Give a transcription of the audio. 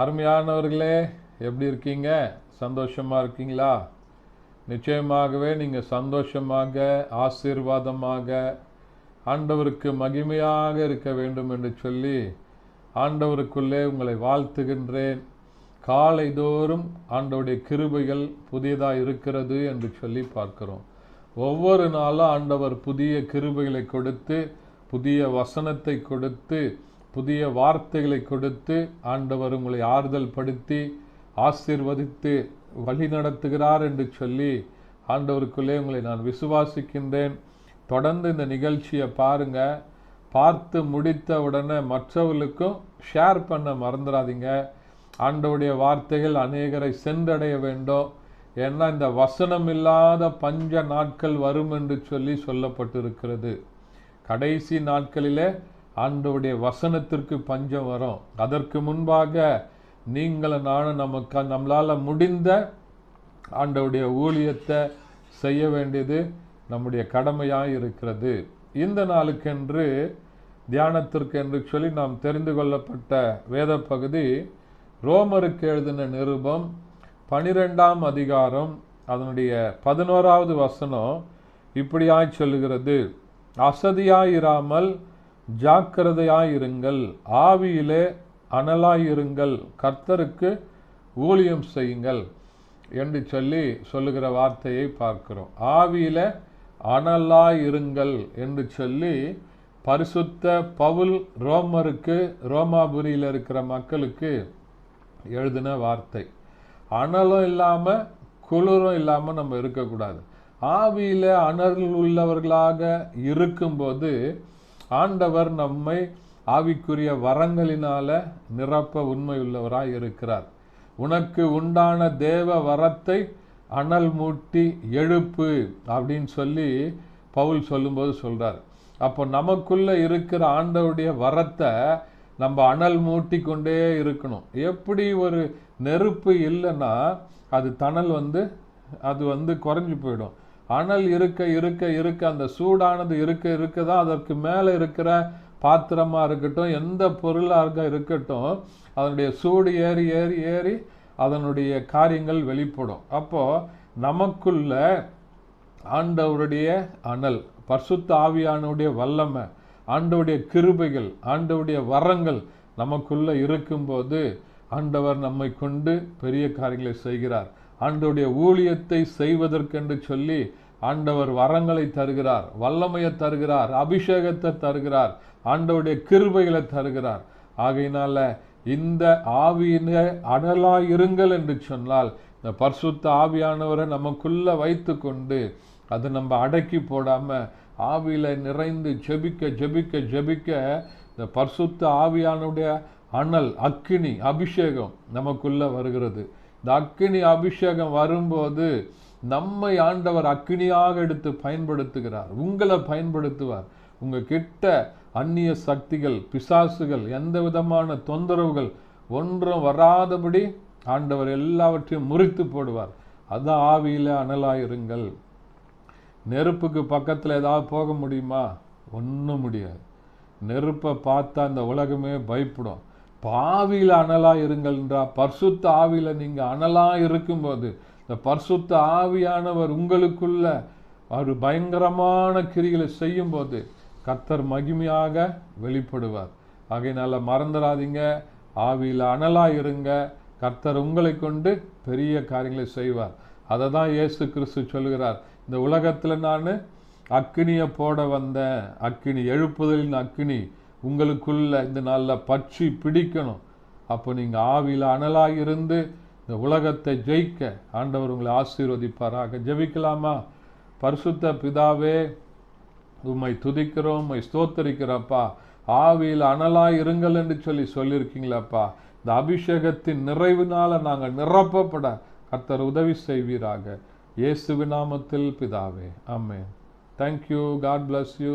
அருமையானவர்களே, எப்படி இருக்கீங்க? சந்தோஷமா இருக்கீங்களா? நிச்சயமாகவே நீங்கள் சந்தோஷமாக, ஆசீர்வாதமாக, ஆண்டவருக்கு மகிமையாக இருக்க வேண்டும் என்று சொல்லி ஆண்டவருக்குள்ளே உங்களை வாழ்த்துகின்றேன். காலைதோறும் ஆண்டவருடைய கிருபைகள் புதியதாக இருக்கிறது என்று சொல்லி பார்க்கிறோம். ஒவ்வொரு நாளும் ஆண்டவர் புதிய கிருபைகளை கொடுத்து, புதிய வசனத்தை கொடுத்து, புதிய வார்த்தைகளை கொடுத்து ஆண்டவர் உங்களை ஆறுதல் படுத்தி ஆசீர்வதித்து வழி நடத்துகிறார் என்று சொல்லி ஆண்டவருக்குள்ளே உங்களை நான் விசுவாசிக்கின்றேன். தொடர்ந்து இந்த நிகழ்ச்சியை பாருங்க. பார்த்து முடித்த உடனே மற்றவர்களுக்கும் ஷேர் பண்ண மறந்துடாதீங்க. ஆண்டவருடைய வார்த்தைகள் அநேகரை சென்றடைய வேண்டும். ஏன்னா இந்த வசனம் இல்லாத பஞ்ச நாட்கள் வரும் என்று சொல்லி சொல்லப்பட்டிருக்கிறது. கடைசி நாட்களிலே ஆண்டவருடைய வசனத்திற்கு பஞ்சம் வரும். அதற்கு முன்பாக நீங்களும் நானும் நம்மளால் முடிந்த ஆண்டவருடைய ஊழியத்தை செய்ய வேண்டியது நம்முடைய கடமையாக இருக்கிறது. இந்த நாளுக்கென்று தியானத்திற்கு என்று சொல்லி நாம் தெரிந்து கொள்ளப்பட்ட வேத பகுதி ரோமருக்கு எழுதின நிருபம் 12ஆம் அதிகாரம் அதனுடைய 11வது வசனம் இப்படியாய் சொல்லுகிறது: அசதியாயிராமல் ஜாக்கிரதையாயிருங்கள், ஆவியிலே அனலாயிருங்கள், கர்த்தருக்கு ஊழியம் செய்யுங்கள் என்று சொல்லுகிற வார்த்தையை பார்க்கிறோம். ஆவியில அனலாயிருங்கள் என்று சொல்லி பரிசுத்த பவுல் ரோமாபுரியில் இருக்கிற மக்களுக்கு எழுதின வார்த்தை. அனலும் இல்லாமல் குளிரும் இல்லாமல் நம்ம இருக்கக்கூடாது. ஆவியில அனல் உள்ளவர்களாக இருக்கும்போது ஆண்டவர் நம்மை ஆவிக்குரிய வரங்களினால நிரப்ப உண்மையுள்ளவராய் இருக்கிறார். உனக்கு உண்டான தேவ வரத்தை அனல் மூட்டி எழுப்பு அப்படின்னு சொல்லி பவுல் சொல்லும்போது சொல்றார். அப்போ நமக்குள்ள இருக்கிற ஆண்டவருடைய வரத்தை நம்ம அனல் மூட்டி கொண்டே இருக்கணும். எப்படி ஒரு நெருப்பு இல்லைன்னா அது தணல் அது குறைஞ்சு போயிடும். அனல் இருக்க இருக்க இருக்க அந்த சூடானது இருக்க தான் அதற்கு மேலே இருக்கிற பாத்திரமா இருக்கட்டும், எந்த பொருளாக இருக்கட்டும், அதனுடைய சூடு ஏறி ஏறி ஏறி அதனுடைய காரியங்கள் வெளிப்படும். அப்போ நமக்குள்ள ஆண்டவருடைய அனல், பரிசுத்த ஆவியானுடைய வல்லமை, ஆண்டவருடைய கிருபைகள், ஆண்டவருடைய வரங்கள் நமக்குள்ள இருக்கும்போது ஆண்டவர் நம்மை கொண்டு பெரிய காரியங்களை செய்கிறார். ஆண்டவருடைய ஊழியத்தை செய்வதற்கென்று சொல்லி ஆண்டவர் வரங்களை தருகிறார், வல்லமையை தருகிறார், அபிஷேகத்தை தருகிறார், ஆண்டவருடைய கிருபைகளை தருகிறார். ஆகையினால இந்த ஆவியின அனலாயிருங்கள் என்று சொன்னால் இந்த பரிசுத்த ஆவியானவரை நமக்குள்ள வைத்து கொண்டு அதை நம்ம அடக்கி போடாம ஆவியில நிறைந்து ஜெபிக்க ஜெபிக்க ஜெபிக்க இந்த பரிசுத்த ஆவியானுடைய அனல், அக்கினி, அபிஷேகம் நமக்குள்ள வருகிறது. இந்த அக்கினி அபிஷேகம் வரும்போது நம்மை ஆண்டவர் அக்கினியாக எடுத்து பயன்படுத்துகிறார். உங்களை பயன்படுத்துவார். உங்க கிட்ட அந்நிய சக்திகள், பிசாசுகள், எந்த விதமான தொந்தரவுகள் ஒன்றும் வராதபடி ஆண்டவர் எல்லாவற்றையும் முறித்து போடுவார். அதான் ஆவியில அனலாயிருங்கள். நெருப்புக்கு பக்கத்தில் ஏதாவது போக முடியுமா? ஒன்றும் முடியாது. நெருப்பை பார்த்தா இந்த உலகமே பயப்படும். ஆவியில அனலா இருங்கள்ன்றா. பரிசுத்த ஆவியில நீங்க அனலா இருக்கும்போது இந்த பரிசுத்த ஆவியானவர் உங்களுக்குள்ள ஒரு பயங்கரமான கிரிகளை செய்யும் போது கர்த்தர் மகிமையாக வெளிப்படுவார். ஆகையினால மறந்துடாதீங்க, ஆவியில அனலா இருங்க. கர்த்தர் உங்களை கொண்டு பெரிய காரியங்களை செய்வார். அதை தான் இயேசு கிறிஸ்து சொல்கிறார். இந்த உலகத்துல நான் அக்கினியை போட வந்தேன். அக்கினி, எழுப்புதலின் அக்கினி உங்களுக்குள்ள இந்த நாளில் பற்றி பிடிக்கணும். அப்போ நீங்க ஆவியில அனலாக இருந்து இந்த உலகத்தை ஜெயிக்க ஆண்டவர் உங்களை ஆசீர்வதிப்பாராக. ஜெபிக்கலாமா? பரிசுத்த பிதாவே, உம்மை துதிக்கிறோம், உம்மை ஸ்தோத்தரிக்கிறப்பா. ஆவியில் அனலாக இருங்கள் என்று சொல்லியிருக்கீங்களாப்பா. இந்த அபிஷேகத்தின் நிறைவினால நாங்கள் நிரப்பப்பட கர்த்தர் உதவி செய்வீராக. இயேசுவின் நாமத்தில் பிதாவே, ஆமென். Thank you. God bless you.